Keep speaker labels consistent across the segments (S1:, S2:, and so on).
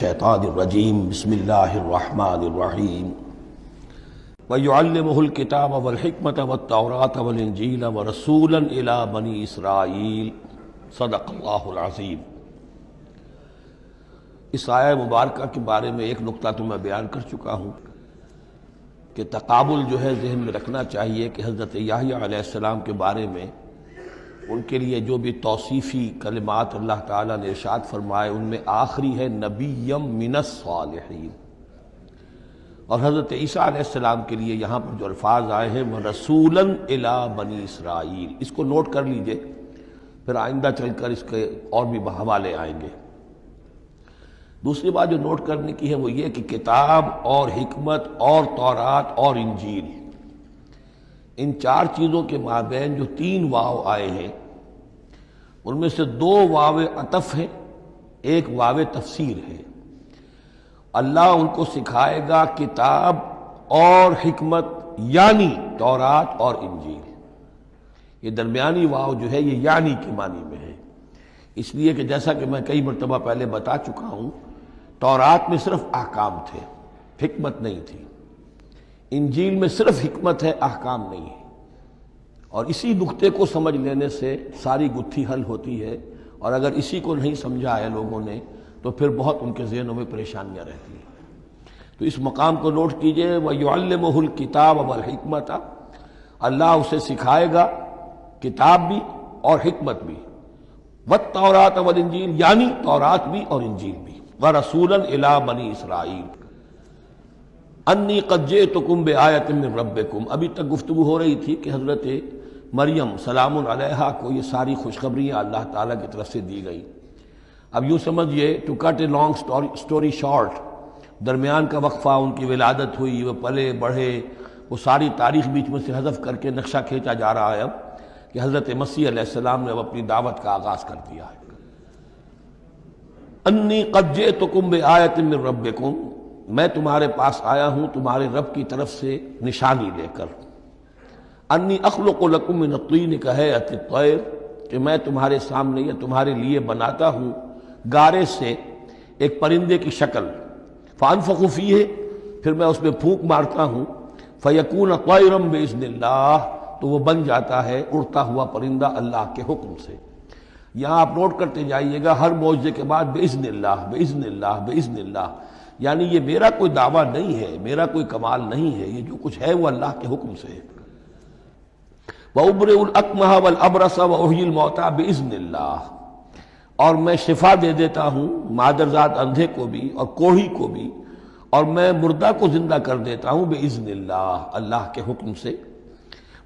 S1: الشیطان الرجیم بسم اللہ الرحمن الرحیم وَيُعَلِّمُهُ الْكِتَابَ وَالْحِكْمَةَ وَالتَّوْرَاةَ وَالْإِنْجِيلَ وَرَسُولًا إِلَى بَنِي إِسْرَائِيلَ صدق اللہ العظیم۔ اس آیہ مبارکہ کے بارے میں ایک نقطہ تو میں بیان کر چکا ہوں کہ تقابل جو ہے ذہن میں رکھنا چاہیے کہ حضرت یحییٰ علیہ السلام کے بارے میں ان کے لیے جو بھی توصیفی کلمات اللہ تعالیٰ نے ارشاد فرمائے ان میں آخری ہے نبیم من الصالحین، اور حضرت عیسیٰ علیہ السلام کے لیے یہاں پر جو الفاظ آئے ہیں وَرَسُولًا إِلَىٰ بَنِي اسرائیل، اس کو نوٹ کر لیجئے، پھر آئندہ چل کر اس کے اور بھی حوالے آئیں گے۔ دوسری بات جو نوٹ کرنے کی ہے وہ یہ کہ کتاب اور حکمت اور تورات اور انجیل، ان چار چیزوں کے مابین جو تین واو آئے ہیں ان میں سے دو واو عطف ہیں، ایک واو تفسیر ہے۔ اللہ ان کو سکھائے گا کتاب اور حکمت، یعنی تورات اور انجیل۔ یہ درمیانی واو جو ہے یہ یعنی کے معنی میں ہے، اس لیے کہ جیسا کہ میں کئی مرتبہ پہلے بتا چکا ہوں، تورات میں صرف احکام تھے، حکمت نہیں تھی۔ انجیل میں صرف حکمت ہے، احکام نہیں ہے، اور اسی نقطے کو سمجھ لینے سے ساری گتھی حل ہوتی ہے، اور اگر اسی کو نہیں سمجھا ہے لوگوں نے تو پھر بہت ان کے ذہنوں میں پریشانیاں رہتی ہیں۔ تو اس مقام کو نوٹ کیجئے، وَيُعَلِّمُهُ الْكِتَابَ وَالْحِكْمَةَ، اللہ اسے سکھائے گا کتاب بھی اور حکمت بھی، وَالتَّوْرَاةَ وَالْإِنْجِيلَ، یعنی تورات بھی اور انجیل بھی، وَرَسُولًا إِلَىٰ بَنِي إِسْرَائِيلَ انی قد جئتکم بآیۃ من ربکم۔ ابھی تک گفتگو ہو رہی تھی کہ حضرت مریم سلام علیہا کو یہ ساری خوشخبریاں اللہ تعالیٰ کی طرف سے دی گئی۔ اب یوں سمجھئے، to cut a long story short, درمیان کا وقفہ، ان کی ولادت ہوئی، وہ پلے بڑھے، وہ ساری تاریخ بیچ میں سے حذف کر کے نقشہ کھینچا جا رہا ہے اب کہ حضرت مسیح علیہ السلام نے اب اپنی دعوت کا آغاز کر دیا ہے۔ انی قد جئتکم بآیۃ من ربکم، میں تمہارے پاس آیا ہوں تمہارے رب کی طرف سے نشانی لے کر۔ انی اخلق لکم من الطین کہیئۃ الطیر، کہ میں تمہارے سامنے یا تمہارے لیے بناتا ہوں گارے سے ایک پرندے کی شکل، فانفخ فیہ، پھر میں اس میں پھونک مارتا ہوں، فیکون طیرا باذن اللہ، تو وہ بن جاتا ہے اڑتا ہوا پرندہ اللہ کے حکم سے۔ یہاں آپ نوٹ کرتے جائیے گا، ہر معجزے کے بعد باذن اللہ باذن اللہ باذن اللہ، یعنی یہ میرا کوئی دعویٰ نہیں ہے، میرا کوئی کمال نہیں ہے، یہ جو کچھ ہے وہ اللہ کے حکم سے ہے۔ وَأُبْرِئُ الْأَكْمَحَ وَالْأَبْرَصَ وَأُحْيِي الْمَوْتَىٰ بِإِذْنِ اللَّهِ، اور میں شفا دے دیتا ہوں مادرزاد اندھے کو بھی اور کوڑھی کو بھی، اور میں مردہ کو زندہ کر دیتا ہوں بِإِذْنِ اللَّهِ، اللہ کے حکم سے۔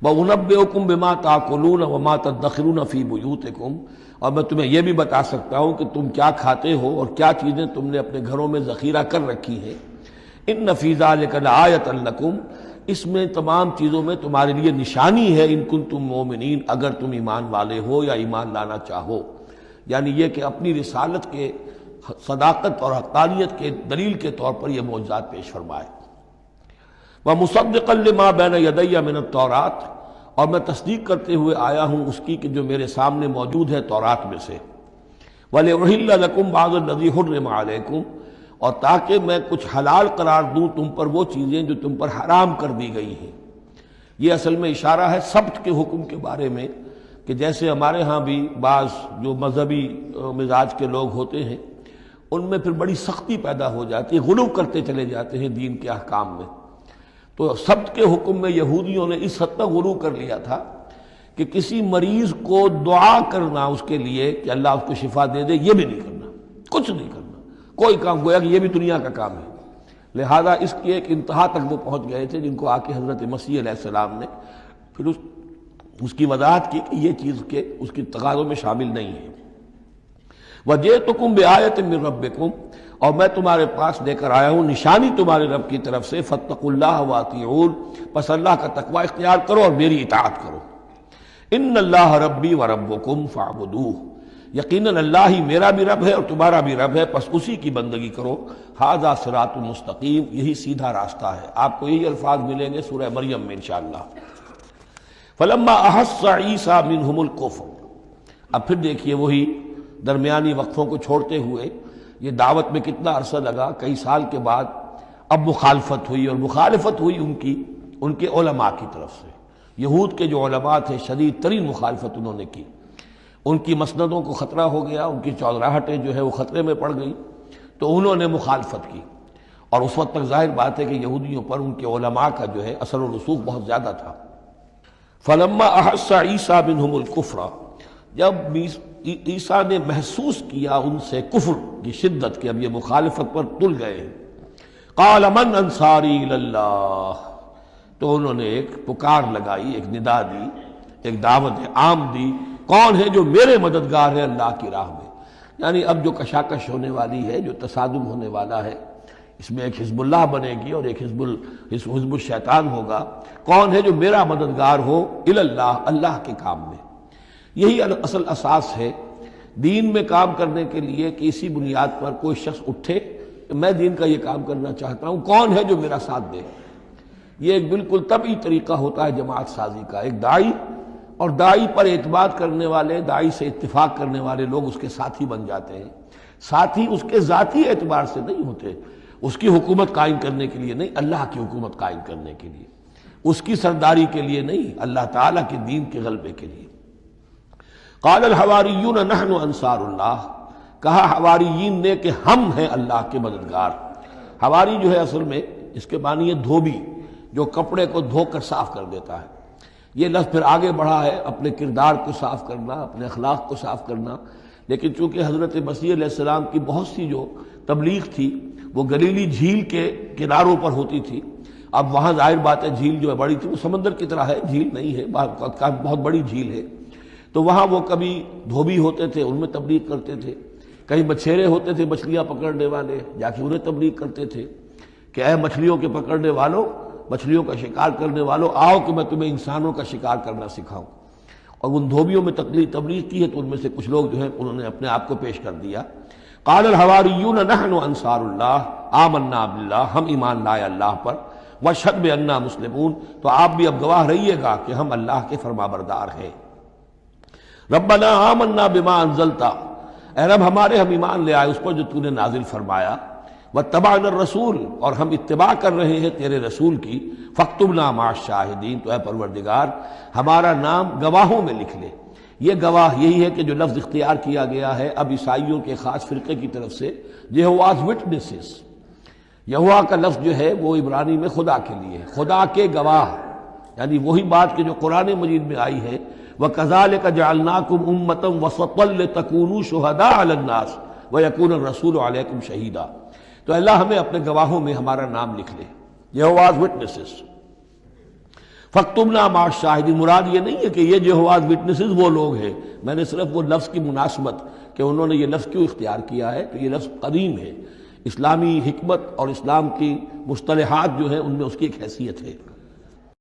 S1: وَأُنَبِّئُكُم بِمَا تَأْكُلُونَ وَمَا تَدَّخِرُونَ فِي بُيُوتِكُمْ، اور میں تمہیں یہ بھی بتا سکتا ہوں کہ تم کیا کھاتے ہو اور کیا چیزیں تم نے اپنے گھروں میں ذخیرہ کر رکھی ہیں۔ ان فی ذلک لآیۃ لکم، اس میں تمام چیزوں میں تمہارے لیے نشانی ہے، ان کنتم مومنین، اگر تم ایمان والے ہو یا ایمان لانا چاہو، یعنی یہ کہ اپنی رسالت کے صداقت اور حقانیت کے دلیل کے طور پر یہ معجزات پیش فرمائے۔ وَمُصَدِّقًا لِمَا بَيْنَ يَدَيَّ مِنَ التَّوْرَاةِ، اور میں تصدیق کرتے ہوئے آیا ہوں اس کی کہ جو میرے سامنے موجود ہے تورات میں سے۔ وَلِأُحِلَّ لَكُمْ بَعْضَ الَّذِي حُرِّمَ عَلَيْكُمْ، اور تاکہ میں کچھ حلال قرار دوں تم پر وہ چیزیں جو تم پر حرام کر دی گئی ہیں۔ یہ اصل میں اشارہ ہے سبت کے حکم کے بارے میں، کہ جیسے ہمارے ہاں بھی بعض جو مذہبی مزاج کے لوگ ہوتے ہیں ان میں پھر بڑی سختی پیدا ہو جاتی ہے، غلو کرتے چلے جاتے ہیں دین کے احکام میں۔ تو سبت کے حکم میں یہودیوں نے اس حد تک غلو کر لیا تھا کہ کسی مریض کو دعا کرنا اس کے لیے کہ اللہ اس کو شفا دے دے، یہ بھی نہیں کرنا، کچھ نہیں کرنا، کوئی کام، گویا کہ یہ بھی دنیا کا کام ہے۔ لہذا اس کی ایک انتہا تک وہ پہنچ گئے تھے جن کو آ کے حضرت مسیح علیہ السلام نے پھر اس کی وضاحت کی کہ یہ چیز کے اس کی تقاضوں میں شامل نہیں ہے۔ وَجِئْتُكُم بِآیَةٍ مِّن رَبِّكُمْ، اور میں تمہارے پاس لے کر آیا ہوں نشانی تمہارے رب کی طرف سے، فَاتَّقُوا اللَّهَ وَأَطِیعُونِ، پس اللہ کا تقوی اختیار کرو اور میری اطاعت کرو۔ ان اللہ ربی وربکم فاعبدوہ، یقیناً اللہ ہی میرا بھی رب ہے اور تمہارا بھی رب ہے، پس اسی کی بندگی کرو۔ ھذا صراط مستقیم، یہی سیدھا راستہ ہے۔ آپ کو یہی الفاظ ملیں گے سورہ مریم میں انشاءاللہ۔ فلما احس عیسیٰ منہم الکفر، اب پھر دیکھیے وہی درمیانی وقفوں کو چھوڑتے ہوئے یہ دعوت میں کتنا عرصہ لگا، کئی سال کے بعد اب مخالفت ہوئی، اور مخالفت ہوئی ان کے علماء کی طرف سے۔ یہود کے جو علماء تھے شدید ترین مخالفت انہوں نے کی، ان کی مسندوں کو خطرہ ہو گیا، ان کی چودراہٹیں جو ہے وہ خطرے میں پڑ گئی، تو انہوں نے مخالفت کی۔ اور اس وقت تک ظاہر بات ہے کہ یہودیوں پر ان کے علماء کا جو ہے اثر و رسوخ بہت زیادہ تھا۔ فلما احس عیسیٰ منہم الکفر، جب عیسیٰ نے محسوس کیا ان سے کفر کی شدت کہ اب یہ مخالفت پر تل گئے ہیں، قال من انصاری الی اللہ، تو انہوں نے ایک پکار لگائی، ایک ندا دی، ایک دعوت عام دی، کون ہے جو میرے مددگار ہے اللہ کی راہ میں؟ یعنی اب جو کشاکش ہونے والی ہے، جو تصادم ہونے والا ہے، اس میں ایک حزب اللہ بنے گی اور ایک حزب الشیطان ہوگا، کون ہے جو میرا مددگار ہو الی اللہ، اللہ کے کام میں۔ یہی اصل اساس ہے دین میں کام کرنے کے لیے کہ اسی بنیاد پر کوئی شخص اٹھے کہ میں دین کا یہ کام کرنا چاہتا ہوں، کون ہے جو میرا ساتھ دے۔ یہ ایک بالکل طبعی طریقہ ہوتا ہے جماعت سازی کا، ایک داعی اور داعی پر اعتماد کرنے والے، داعی سے اتفاق کرنے والے لوگ اس کے ساتھی بن جاتے ہیں۔ ساتھی اس کے ذاتی اعتبار سے نہیں ہوتے، اس کی حکومت قائم کرنے کے لیے نہیں، اللہ کی حکومت قائم کرنے کے لیے، اس کی سرداری کے لیے نہیں، اللہ تعالیٰ کے دین کے غلبے کے لیے۔ قال الحواریون نحن انصار اللہ، کہا حواریین نے کہ ہم ہیں اللہ کے مددگار۔ حواری جو ہے اصل میں اس کے معنی ہے دھوبی، جو کپڑے کو دھو کر صاف کر دیتا ہے۔ یہ لفظ پھر آگے بڑھا ہے اپنے کردار کو صاف کرنا، اپنے اخلاق کو صاف کرنا، لیکن چونکہ حضرت مسیح علیہ السلام کی بہت سی جو تبلیغ تھی وہ گلیلی جھیل کے کناروں پر ہوتی تھی۔ اب وہاں ظاہر بات ہے جھیل جو ہے بڑی تھی، وہ سمندر کی طرح ہے، جھیل نہیں ہے، بہت بڑی جھیل ہے، تو وہاں وہ کبھی دھوبی ہوتے تھے، ان میں تبلیغ کرتے تھے، کہیں مچھیرے ہوتے تھے مچھلیاں پکڑنے والے، جا کے انہیں تبلیغ کرتے تھے کہ اے مچھلیوں کے پکڑنے والوں، مچھلیوں کا شکار کرنے والوں، آؤ کہ میں تمہیں انسانوں کا شکار کرنا سکھاؤں۔ اور ان دھوبیوں میں تبلیغ کی ہے، تو ان میں سے کچھ لوگ جو ہیں انہوں نے اپنے آپ کو پیش کر دیا۔ قال الحواریون نحن انصار اللہ آمنا باللہ، ہم ایمان لائے اللہ پر، واشہد بأننا مسلمون، تو آپ بھی اب گواہ رہیے گا کہ ہم اللہ کے فرما بردار ہیں۔ ربنا آمنا بما انزلت، اے رب ہمارے ہم ایمان لے آئے اس پر جو تو نے نازل فرمایا، واتبعنا الرسول، اور ہم اتباع کر رہے ہیں تیرے رسول کی، فاکتبنا مع الشاہدین، تو اے پروردگار ہمارا نام گواہوں میں لکھ لے۔ یہ گواہ یہی ہے کہ جو لفظ اختیار کیا گیا ہے اب عیسائیوں کے خاص فرقے کی طرف سے، یہواز وٹنسز، یہوا کا لفظ جو ہے وہ عبرانی میں خدا کے لیے ہے، خدا کے گواہ، یعنی وہی بات کہ جو قرآن مجید میں آئی ہے، وَكَذَلِكَ جَعَلْنَاكُمْ أُمَّةً وَسَطًا لِتَكُونُوا شُهَدَاءَ عَلَى النَّاسِ وَيَكُونَ الرَّسُولُ عَلَيْكُمْ شَهِيدًا، تو اللہ ہمیں اپنے گواہوں میں ہمارا نام لکھ لے، یہواز وٹنسز۔ فاکتبنا مع الشاہدین، مراد یہ نہیں ہے کہ یہ یہواز وٹنسز وہ لوگ ہیں، میں نے صرف وہ لفظ کی مناسبت کہ انہوں نے یہ لفظ کیوں اختیار کیا ہے، تو یہ لفظ قدیم ہے، اسلامی حکمت اور اسلام کی مصطلحات جو ہیں ان میں اس کی ایک حیثیت ہے۔